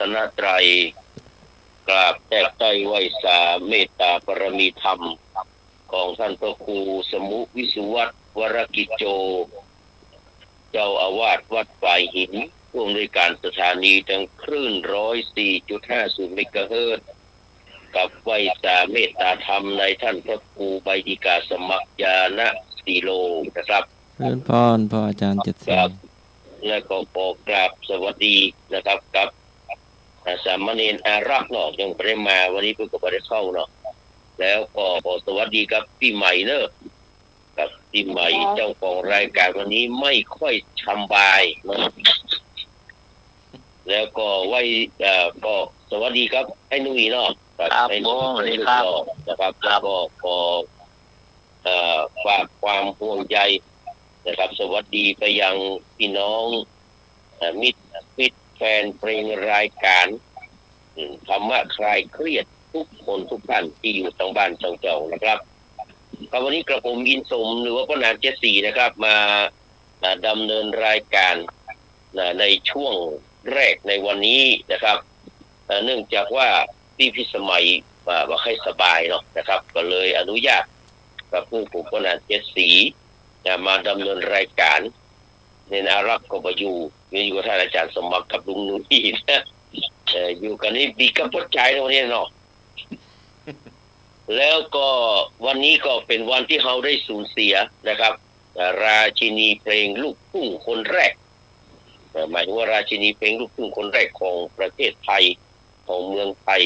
ตนตรัยกราบแทบใจไหวสาเมตตาปรมีธรรมของท่านพระครูสมุวิสุวัตวรกิจโจเจ้าอาวาสวัดฝ่ายหินผู้อำนวยการสถานีทางคลื่น 104.50 เมกะเฮิรตซ์กับไหวสาเมตตาธรรมในท่านพระครูใบดิกาสมัครญาณสีโลนะครับเรียนพรพ่ออาจารย์7 สีและก็ขอกราบสวัสดีนะครับกับสามเณรอารักษ์เนาะยังไม่ได้มาวันนี้เพิ่งก็ไม่ได้เข้าเนาะแล้วก็ขอสวัสดีกับพี่ใหม่เนอะกับพี่ใหม่เจ้าของรายการวันนี้ไม่ค่อยสบายเนาะแล้วก็ก็สวัสดีครับไอ้นุ้ยเนาะครับผมสวัสดีครับนะครับแล้วก็ขอฝากความห่วงใยนะครับสวัสดีไปยังพี่น้องมิตรแฟนเพลงรายการธรรมะคลายเครียดทุกคนทุกท่านที่อยู่ทางบ้านทางเจ้านะครับวันนี้กระผมยินสมหรือว่าพ่อนาม74นะครับมาดำเนินรายการในช่วงแรกในวันนี้นะครับเนื่องจากว่าพี่พิสมัยว่าให้สบายเนาะนะครับก็เลยอนุญาตกับผู้ผมพ่อนาม74มาดำเนินรายการในอารักษ์ก็มาอยู่กับท่านอาจารย์สมบัติกับลุงนุ่ยนะอยู่กันนี่ดีกับปัจจัยตรงนี้เนาะแล้วก็วันนี้ก็เป็นวันที่เราได้สูญเสียนะครับราชินีเพลงลูกทุ่งคนแรกหมายถึงว่าราชินีเพลงลูกทุ่งคนแรกของประเทศไทยของเมืองไทย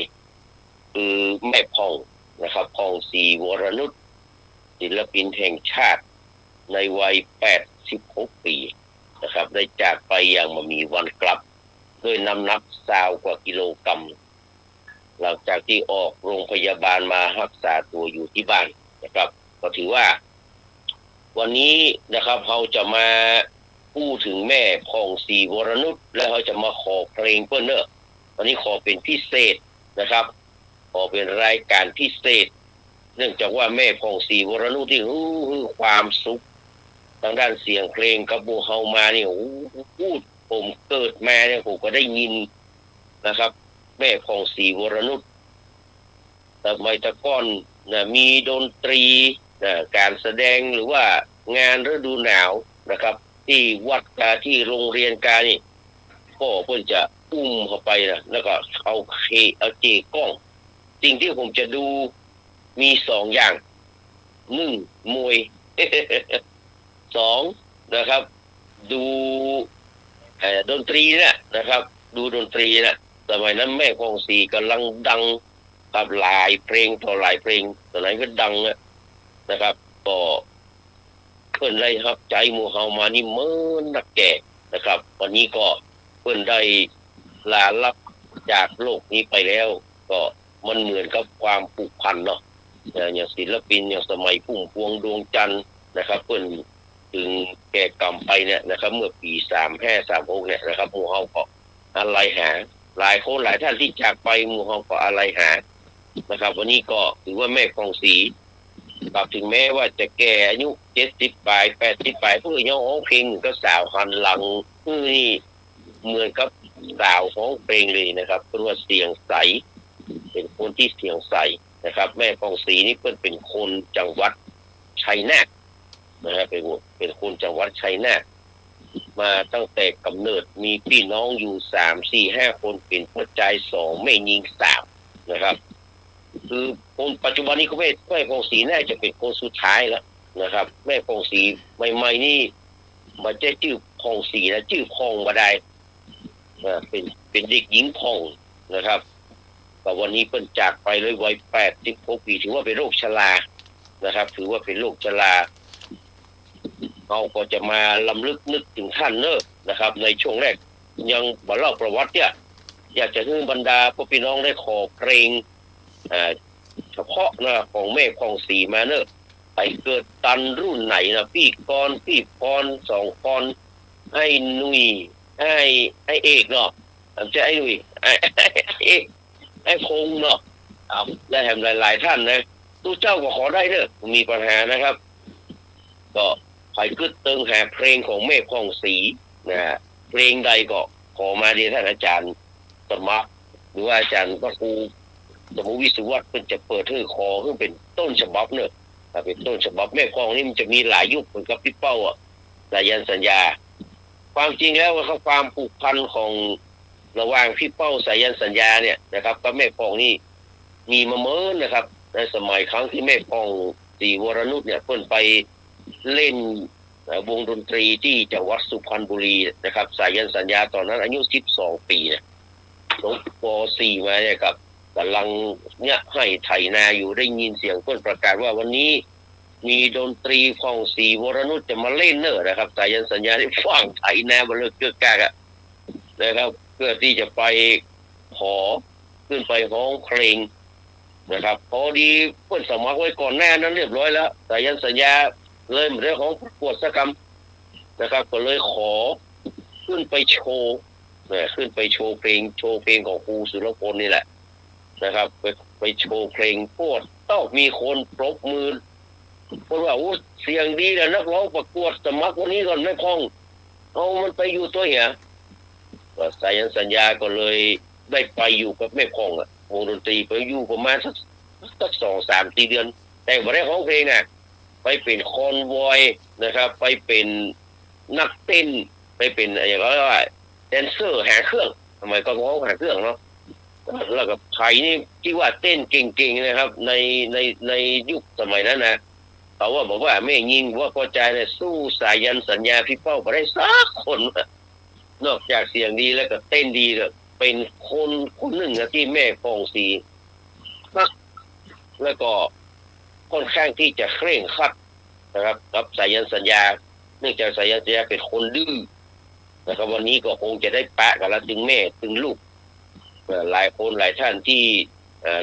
คือแม่ผ่องนะครับผ่องศรีวรนุชศิลปินแห่งชาติในวัย86 ปีนะครับได้จากไปอย่างไม่มีวันกลับด้วยน้ำหนัก20 กว่ากิโลกรัมหลังจากที่ออกโรงพยาบาลมารักษาตัวอยู่ที่บ้านนะครับก็ถือว่าวันนี้นะครับเราจะมาพูดถึงแม่ผ่องศรีวรนุชและเราจะมาขอเพลงเพื่อนเนอะวันนี้ขอเป็นพิเศษนะครับขอเป็นรายการพิเศษเนื่องจากว่าแม่ผ่องศรีวรนุชที่ความสุขทางด้านเสียงเพลงกับบูเฮามาเนี่ยพูดผมเกิดมาเนี่ยผมก็ได้ยินนะครับแม่ผ่องศรีวรนุชแต่ไม่ตะก้อนมีดนตรีการแสดงหรือว่างานฤดูหนาวนะครับที่วัดที่โรงเรียนกานี่ก็เพิ่นจะอุ้มเข้าไปนะแล้วก็เอาเจกล้องสิ่งที่ผมจะดูมี2 อย่าง1มวย 2นะครับดูดนตรีนะครับดูดนตรีสมัยนั้นแม่ผ่องศรีกำลังดังกับหลายเพลงต่อหลายเพลงตอนนั้นก็ดังนะครับก็เพิ่นได้รับใจหมู่เฮามานี่เหมือนนักแก่นะครับวันนี้ก็เพิ่นได้ลาลับจากโลกนี้ไปแล้วก็มันเหมือนกับความผูกพันเนาะอย่างศิลปินอย่างสมัยพุ่มพวงดวงจันทร์นะครับเพิ่นถึงแก่กรรมไปเนี่ยนะครับเมื่อปี3536เนี่ยนะครับหมู่เฮาก็อะไรหาหลายคนหลายท่านที่จากไปหมู่เฮาก็อะไรหานะครับวันนี้ก็ถือว่าแม่ผ่องศรีกับถึงแม้ว่าจะแก่อายุ70 ปลาย80 ปลายเพื่อยังร้องเพลงก็สาวหันหลังนี่เหมือนกับสาวร้องเพลงเลยนะครับเพราะว่าเสียงใสเป็นคนที่เสียงใสนะครับแม่ผ่องศรีนี่เป็นคนจังหวัดชัยนาทนะครับเป็นคนจังหวัดชัยนาทมาตั้งแต่กำเนิดมีพี่น้องอยู่3 4 5 คนเป็นพ่อชาย2แม่หญิง3นะครับคือคนปัจจุบันนี้ก็แม่ผ่องศรีน่าจะเป็นคนสุดท้ายแล้วนะครับแม่ผ่องศรีใหม่ๆนี่มันจะชื่อผ่องศรีนะชื่อผ่องบ่ได้เป็นเด็กหญิงผ่องนะครับแต่วันนี้เพิ่นจากไปเลยวัย86 ปีถือว่าเป็นโรคชรานะครับถือว่าเป็นโรคชราเราก็จะมาลำลึกนึกถึงท่านเนอะนะครับในช่วงแรกยังบ่เล่าประวัติเนี่ยอยากจะให้บรรดาพี่น้องได้ขอเพลงเฉพาะของแม่ผ่องศรีมาเนอะไปเกิดตันรุ่นไหนนะพี่กรพี่พร2 พรให้นุยให้เอกเนาะจะให้นุยให้คงเนาะได้แถมหลายท่านนะตู้เจ้าก็ขอได้เนอะมีปัญหานะครับก็ไปกึดเติงหาเพลงของแม่ผ่องศรีนะเพลงใดก็ขอมาดีท่านอาจารย์ สมัครหรือว่าอาจารย์พระครูสมุวิศวัตรเพิ่นจะเปิดให้ขอขึ้นเป็นต้นฉบับเนี่ยถ้าเป็นต้นฉบับแม่คลองนี่มันจะมีหลายยุคเหมือนกับพี่เป้าสายันสัญญาความจริงแล้วว่าความผูกพันของระหว่างพี่เป้าสายันสัญญาเนี่ยนะครับกับแม่คลองนี่มีมาเมินนะครับในสมัยครั้งที่แม่คลองศรีวรนุชเนี่ยเพิ่นไปเล่นวงดนตรีที่จังหวัดสุพรรณบุรีนะครับสายันสัญญาตอนนั้นอายุ12 ปีเนี่ยลงป .4 มาเนี่ยครับกำลังเนี่ยให้ไถนาอยู่ได้ยินเสียงเพิ่นประกาศว่าวันนี้มีดนตรีของศรีวรนุชจะมาเล่นเนอะนะครับสายันสัญญาได้ฟังไถนามาเลยเกือกกากนะครับเพื่อที่จะไปขอขึ้นไปร้องเพลงนะครับพอดีเพิ่นสมัครไว้ก่อนหน้านั้นเรียบร้อยแล้วสายันสัญญาเลยเรื่องของประกวดสักกรรมนะครับก็เลยขอขึ้นไปโชว์ขึ้นไปโชว์เพลงของครูสุรพลนี่แหละนะครับไปโชว์เพลงโคตรต้องมีคนปรบมือคนว่าโอ้เสียงดีแล้วนักร้องประกวดสมัครวันนี้ก่อนไม่พองเอามันไปอยู่ตัวเหี้ยสายันสัญญาก็เลยได้ไปอยู่กับแม่พองวงดนตรีไปอยู่ประมาณสัก2-3 4 เดือนแต่ไม่ได้ร้องเพลงไปเป็นคอนวอยนะครับไปเป็นนักเต้นไปเป็นอย่างไรว่าแดนเซอร์หาเครื่องทำไมก็ร้องหาเครื่องเนาะแล้วก็ไทยนี่ที่ว่าเต้นเก่งๆนะครับในยุคสมัยนั้นนะเขาว่าบอกว่าแม่ยิงว่าพอใจเนี่ยสู้สายันสัญญาพี่เป้าไปได้สักคนนอกจากเสียงดีแล้วก็เต้นดีก็เป็นคนหนึ่งที่แม่ฟองศรีมักแล้วก็ค่อนข้างที่จะเคร่งครัดนะครับกับสายันสัญญาเนื่องจากสายันสัญญาเป็นคนดื้อนะครับวันนี้ก็คงจะได้ปะกันแล้วถึงแม่ถึงลูกหลายคนหลายท่านที่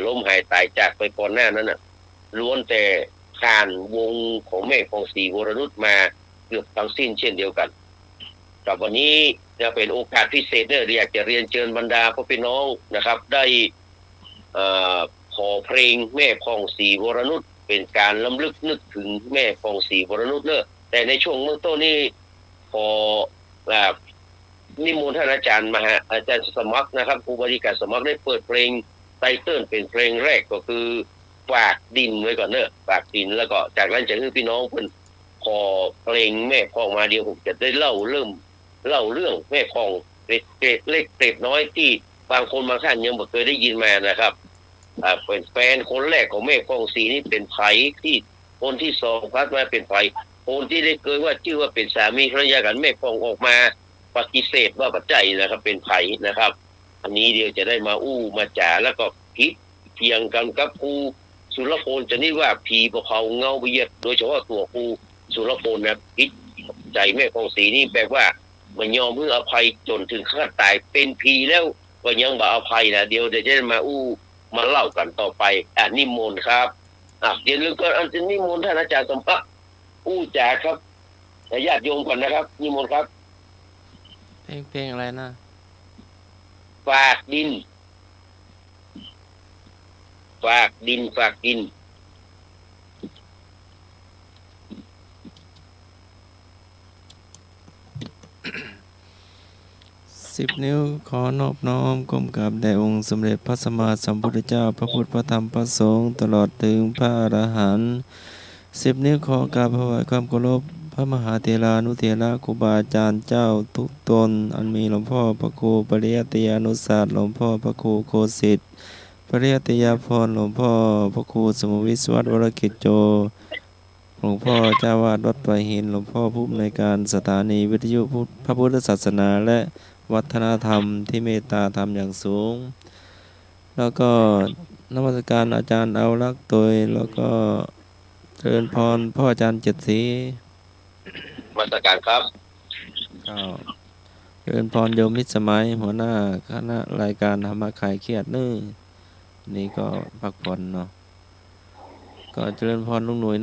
ล้มหายตายจากไปก่อนหน้านั้นล้วนแต่ผ่านวงของแม่ฟองศรีวรนุชมาเกือบทั้งสิ้นเช่นเดียวกันกับวันนี้จะเป็นโอกาสพิเศษเนี่ยอยากจะเรียนเชิญบรรดาพ่อพี่น้องนะครับได้ขอเพลงแม่พองศรีวรนุชเป็นการล้ำลึกนึกถึงแม่พองศรีวรนุชเนอะแต่ในช่วงเบื้องต้นนี้ขอนิมนต์ท่านอาจารย์อาจารย์สมัครนะครับครูบาริการสมัครได้เปิดเพลงไตเติ้ลเป็นเพลงแรกก็คือฝากดินไว้ก่อนเนอะฝากดินแล้วก็จากนั้นจะให้พี่น้องเพิ่นขอเพลงแม่พองมาเดียวผมจะได้เล่าเรื่องแม่พองเล็กเกร็ดน้อยที่บางคนบางท่านยังไม่เคยได้ยินมานะครับเป็นแฟนคนแรกของแม่พองศรีนี่เป็นไผที่คนที่สองพัดมาเป็นไผคนที่ได้เคยว่าชื่อว่าเป็นสามีภรรยากันแม่พองออกมาปฏิเสธว่าปัจจัยนะครับเป็นไผนะครับอันนี้เดี๋ยวจะได้มามาจ่าแล้วก็พิษเทียงกันกับครูสุรพลจะนี่ว่าผีประเขาเงาเบียดโดยเฉพาะตัวครูสุรพลนะพิษใจแม่พองศรีนี่แปลว่ามันยอมเพื่ออภัยจนถึงขั้นตายเป็นผีแล้วก็ยังบ่อภัยนะเดี๋ยวจะได้มาเล่ากันต่อไปนิมนต์ครับเดี๋ยวลืมก็อันจะนิมนต์ท่านอาจารย์สมภพจ่าครับญาติโยมก่อนนะครับนิมนต์ครับเพลงอะไรนะฝากดินฝากดิน10 นิ้วขอนอบน้อมก้มกราบแด่องค์สมเด็จพระสัมมาสัมพุทธเจ้าพระพุทธพระธรรมพระสงฆ์ตลอดถึงพระอรหันต์10 นิ้วขอกราบถวายความเคารพพระมหาเถรานุเถระครูบาอาจารย์เจ้าทุกตนอันมีหลวงพ่อพระครูปริยัติยานุศาสตร์หลวงพ่อพระครูโคสิทธิ์ปริยัติยาพรหลวงพ่อพระครูสมุวิศวัตรวรกิจโจหลวงพ่อเจ้าวาดวัดไตรหินหลวงพ่อผู้อำนวยการสถานีวิทยุพระพุทธศาสนาและวัฒนธรรมที่เมตตาธรรมอย่างสูงแล้วก็นมัสการอาจารย์เอาลักษ์โดยแล้วก็เจริญพรพ่ออาจารย์เจ็ดศรีนมัสการครับก็เจริญพรโยมมิตรสมัยหัวหน้าคณะรายการธรรมะคลายเครียดนี่ก็พักผ่อนเนาะก็เจริญพรลุงหน่วย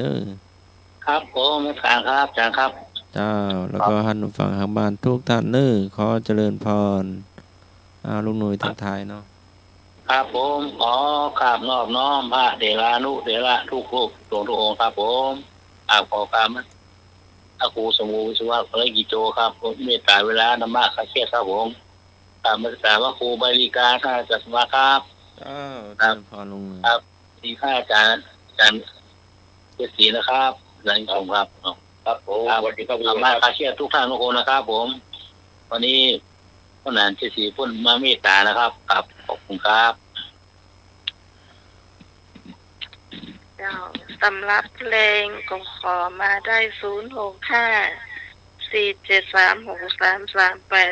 ครับผมนมัสการครับอาจารย์ครับเจ้าแล้วก็ท่านผู้ฟังทางบ้านทุกท่านขอเจริญพรลุงหน่วยทักทายเนาะครับผมขอกราบนอบน้อมพระเถรานุเถระทุกรูปทุกองค์ครับผมขอกราบพระครูสมุวิศวะวรกิจโจครับผมเมตตาเวลาธรรมะคาเคียครับผม ราบมาสการว่าครูบริการข้าราชการครับ เจ้าเจริญพรลุง ครับดีข้าอาจารย์เจสีนะครับหลังผมครับ ครับผม ครับ สวัสดีครับ ขอบคุณคาเชียร์ทุกท่านทุกคนนะครับ ผมวันนี้พ่อหนานเจสีพุ่นมาเมตตานะครับครับขอบคุณครับ เจ้าสำหรับเพลงก็ขอมาได้0654736338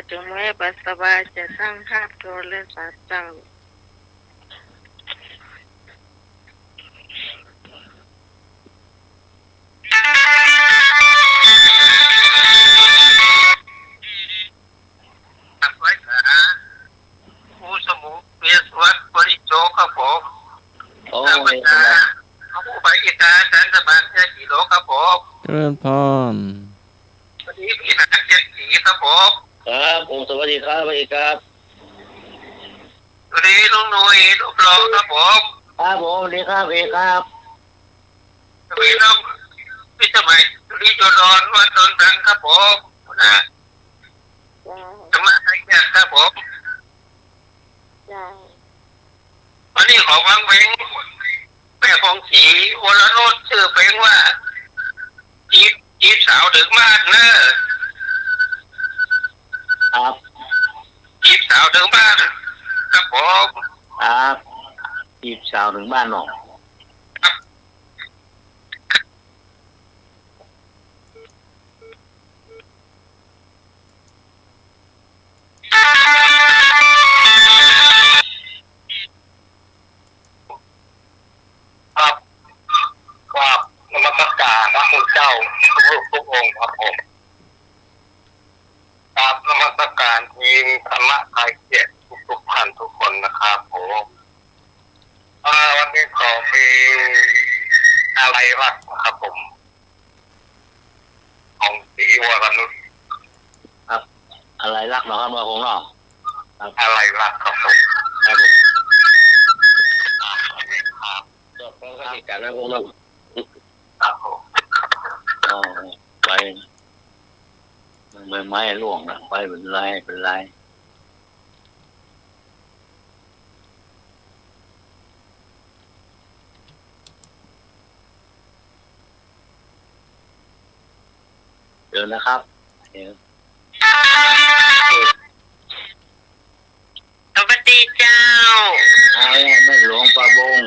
ถึงแม้บัสบายจะตั้งภาพโทรศัพท์เจ้าผู้สมุเวียสวัสดิ์บริโจครับผม โอ้ย ผู้บริการอาจารย์สมานแค่กี่โลครับผม เจริญพร วันนี้พี่หนานเจสีครับผม ครับผมสวัสดีครับสวัสดีครับ สวัสดีลุงหนุ่ยลูกหล่อครับผมครับผมสวัสดีครับเอกครับสวัสดีน้องพี่สมัยสวัสดีโจรอนวัดนนทังครับผมนะ เจ้า สมาชิกเนี่ยครับผม เจ้า วันนี้ขอฟังเพลงแม่ของสีวรนุชชื่อเพลงว่าจีบสาวดึกมากเนอะครับจีบสาวดึกมากครับผมครับจีบสาวถึงบ้านหนองครับครับนมัสการพระคุณเจ้าทุกองค์ครับผมครับนมัสการทีมธรรมะไทยเกียรติทุกท่านทุกคนนะครับผมวันนี้ขอมีอะไรบ้างครับผมของศรีวรนุชครับอะไรรักเนาะครับมาของเราอะไรรักครับผมครับผมครับ จบแล้วก็เหตุการณ์นะพวกเรา ครับผมไปไม่ไม้ล่วงนะไปเป็นไรเป็นไรเดี๋ยวนะครับเดี๋ยว สวัสดีเจ้า แม่หลวงปลาบง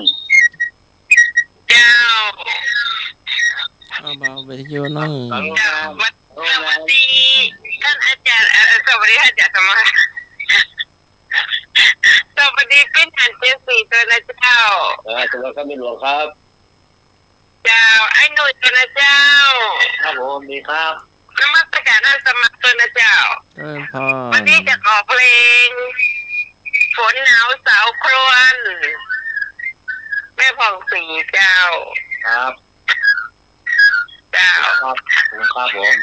เจ้า เอาเบาไปที่โยนั่ง สวัสดีท่านอาจารย์สวัสดีอาจารย์สมาสวัสดีพี่หนานเจสีตัวนะเจ้า สวัสดีครับไม่หลวงครับ เจ้าไอ้หนุ่ยตัวนะเจ้า ครับผมดีครับ นมัสการท่านสมัครตัวนะเจ้า เจริญพร วันนี้จะขอเพลงฝนหนาวสาวครวนแม่ผ่องศรีเจ้า ครับ เจ้า ครับผมครับผม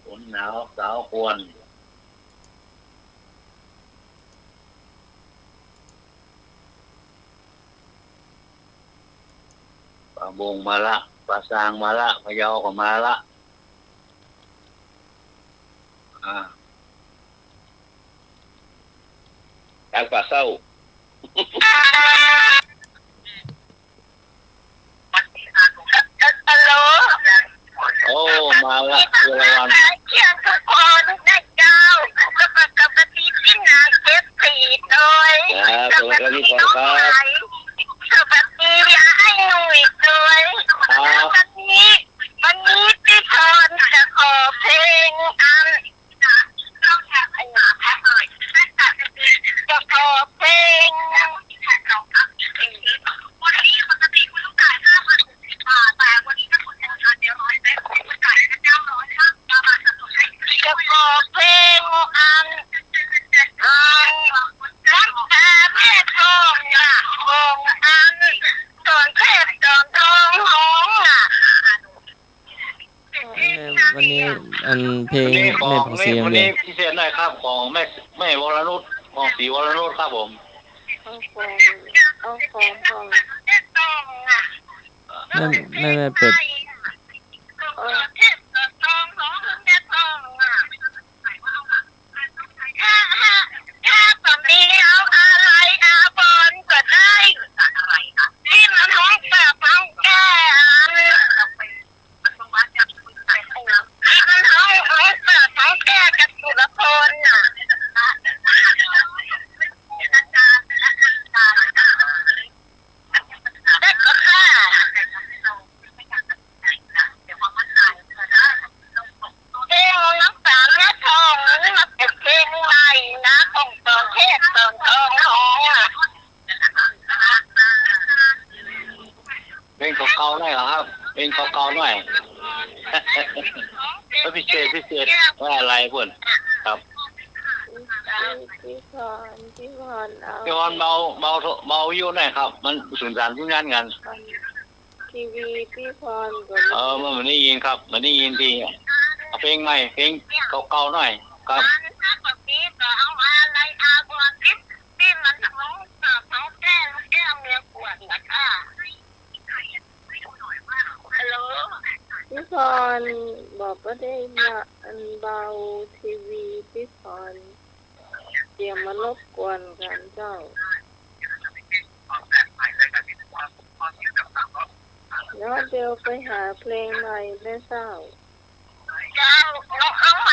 ฝนหนาวสาวควรปลาบงมาละปลาซางมาละพะเยาก็มาละการป่าเศร้า ฮัลโหล โอ้มาละเวลาวัน เชียร์ทุกคนนะเจ้าสมัครกับพี่พี่นาเจ็บสีโดย สวัสดีครับพี่พรครับ สวัสดียาให้หนุ่ยด้วยวันนี้พี่พรจะขอเพลงอันจะขอเพลงวันนี้ปกติคุณต้องจ่าย5,060 บาทแต่วันนี้ถ้าคุณแข่งขันเดี๋ยว100ได้คุณจ่ายแค่900ครับจะขอเพลงอันรักแท้แม่ทองอ่ะวงอันตอนเทพตอนทองหงอ่ะ วันนี้อันเพลงแม่ผ่องศรีอย่าง วัน เดี นี้ ยว พิเศษหน่อยครับของแม่วรนุชของศรีวรนุชครับผม เอาของแม่ทองอ่ะ ไม่เปิด เทพตอนทองห ของแม่ทองอ่ะถ้าตอนนี้เอาอะไรอาบอนก็ได้ที่มันห้องแบบห้องแก่ที่มันห้องแบบห้องแก่กับสุรพลน่ะได้ก็ค่ะเพลงน้ำตาลแม่ทองนี่มาเป็นเพลงใหม่นะของเติมเทศเติมทองน้องอ่ะ เพลงเก่าๆหน่อยเหรอครับเพลงเก่าๆหน่อยแล้วพิเศษว่าอะไรพุ่นครับ พี่พรเอา พี่วอนเบาอยู่หน่อยครับ มันสื่อสารทุกงานกัน ทีวีพี่พรก็ มันได้ยินครับมันได้ยินทีเอาเพลงใหม่เพลงเก่าๆหน่อยครับ ถ้าแบบนี้ก็เอาอะไรอาบอนที่มันท้องแก้วเมียปวดนะคะฮัลโหล พี่พรบอกว่าได้มาอันเบาทีวีพี่พรเดี๋ยวมารบกวนกันเจ้าแล้วเดี๋ยวไปหาเพลงใหม่ได้เศร้า เจ้าน้องไหม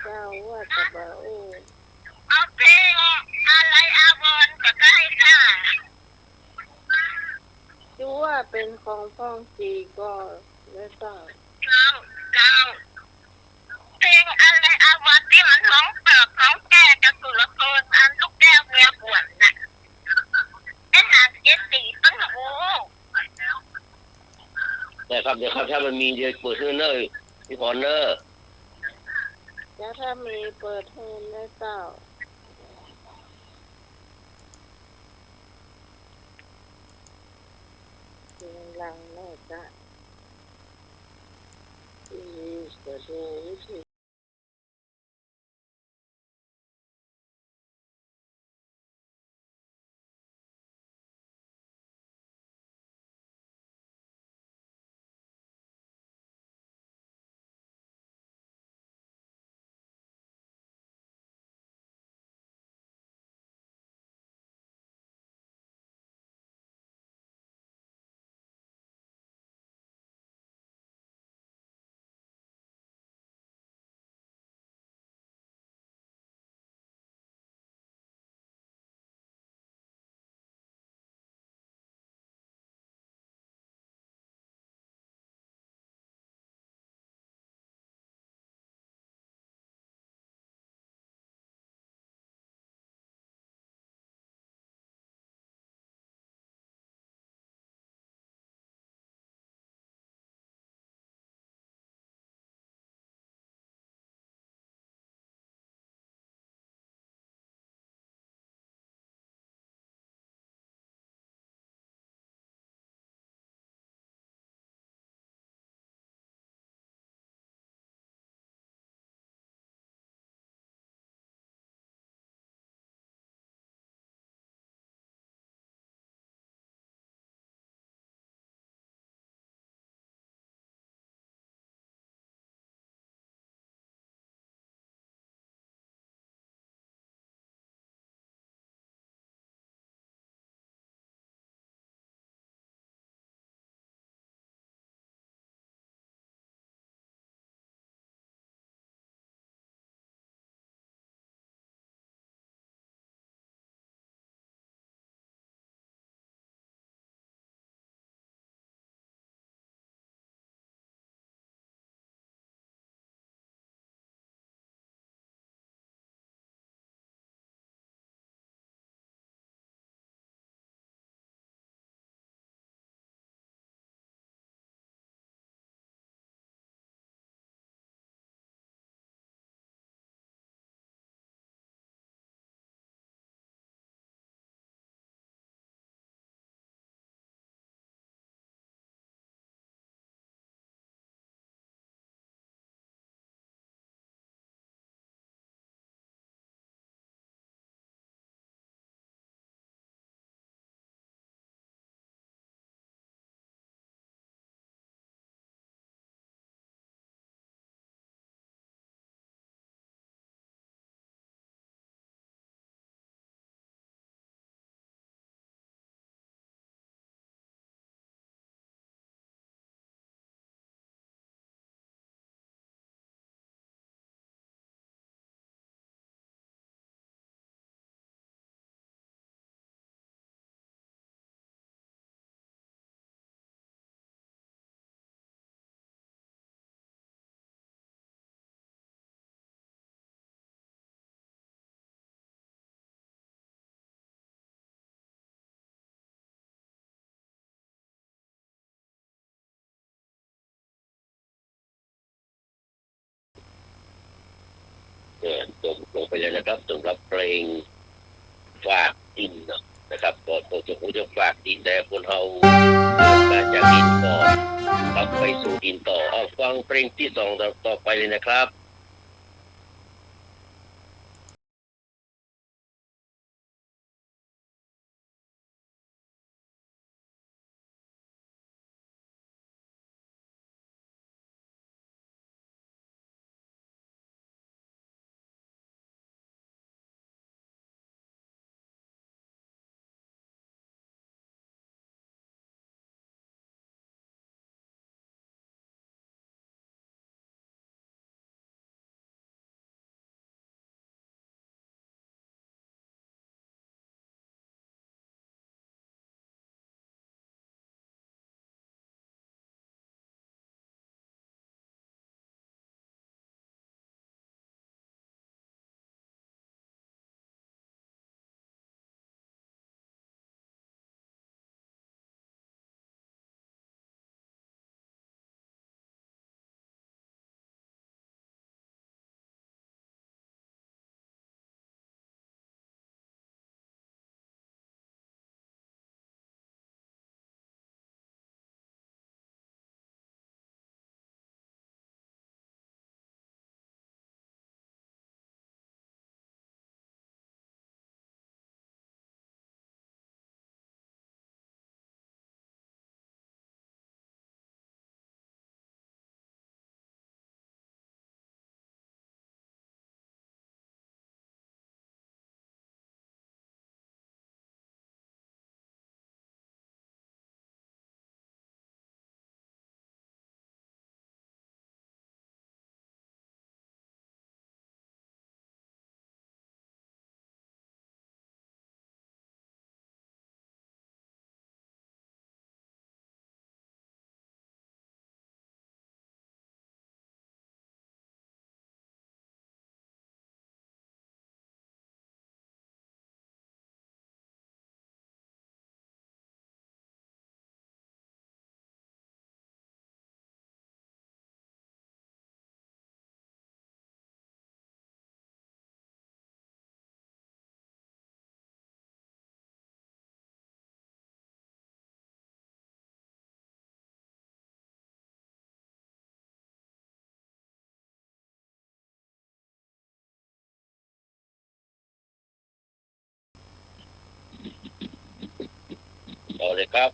เจ้าว่าจะเบา เอาเพลงอะไรอาบอนก็ได้ค่ะ ดูว่าเป็นของฟ้องสีก็ได้เศร้า เจ้าเพลงอะไรอาบอนที่มันท้องแก่กับสุรพลอันลูกแก้วเมียปวดน่ะไอ้นางเจสีตั้งหู เดี๋ยวครับถ้ามันมีเดี๋ยวเปิดเนอร์พี่พรเนอร์ แล้วถ้ามีเปิดให้ได้เศร้าเพลงลังแม่จ้ะทีวีก็ดูวิธี เลยนะครับสำหรับเพลงฝากดินเนาะนะครับก็ตัวจะพูดจะฝากดินแต่คนเฮาเกิดมาจากดินก็กลับไปสู่ดินต่อเอาฟังเพลงที่สองต่อไปเลยนะครับต่อเลยครับ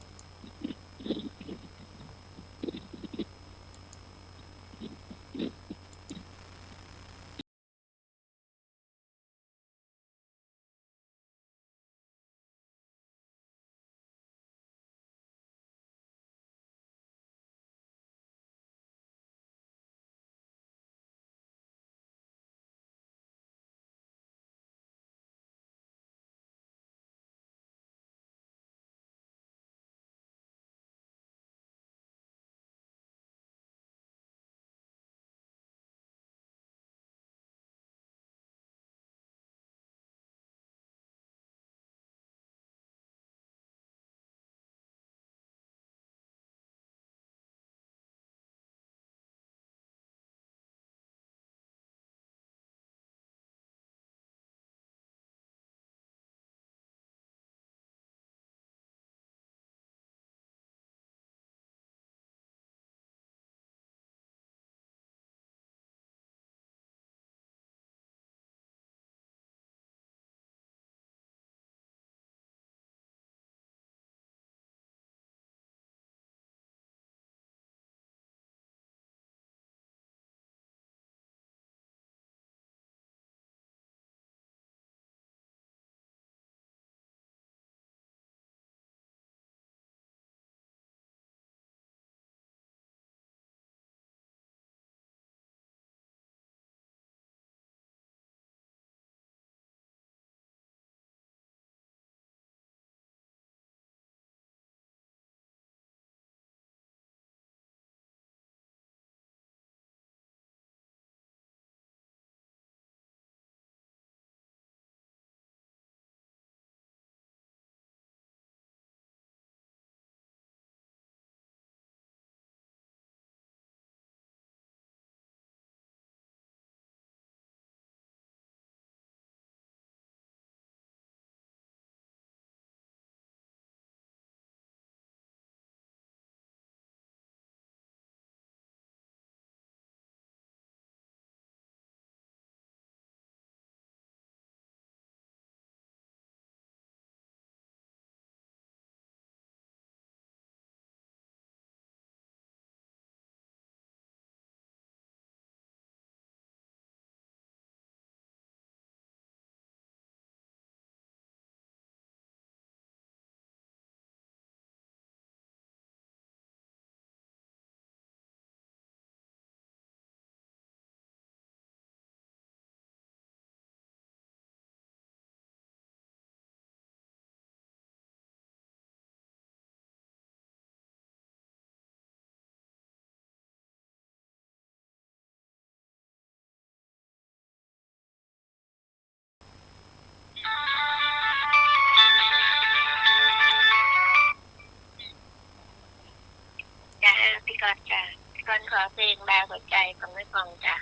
เพลงดาวหัวใจฟังไม่ฟังจ้ะ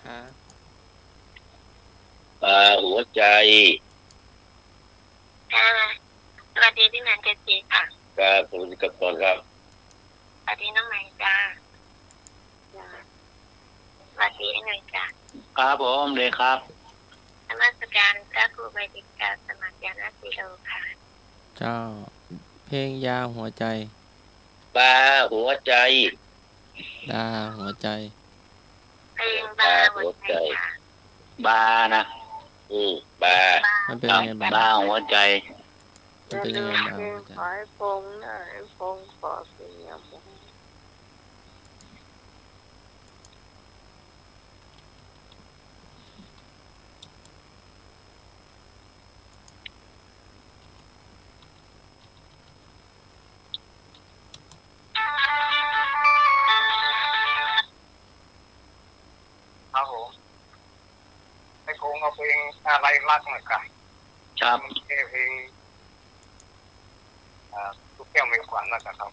ฮะ ปลาหัวใจ ค่ะสวัสดีพี่แมนเจจีค่ะ ครับสวัสดีครับตอนครับ สวัสดีน้องใหม่จ้า จ้ะ สวัสดีไอ้หน่อยจ้า ครับผมเลยครับ นมัสการพระครูใบดิกาสมัครยานาสิโลค่ะ เจ้า เพลงยาหัวใจ ปลาหัวใจ ดาหัวใจ เพลงบาหัวใจค่ะ บานะ ปลา มันเป็นยังไงบ้าง บาหัวใจ มัน อย่า เป็นยั ลื งไง ม บ้าง เพลง หัวใจ ขอให้พงษ์นะให้พงษ์ขอเสียงผม ครับผมไอ้คงเอาเพลงอะไรรักหน่อยครับครับเพลงลูกแก้วเมฆขวัญนะครับ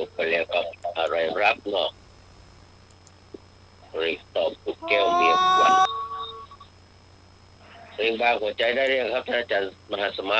บไปแล้วกับอะไรรับเนาะรีบตอบทุกแก้วเมียกวันเพลงบางหัวใจได้เรื่องครับท่านอาจารย์มหาสมา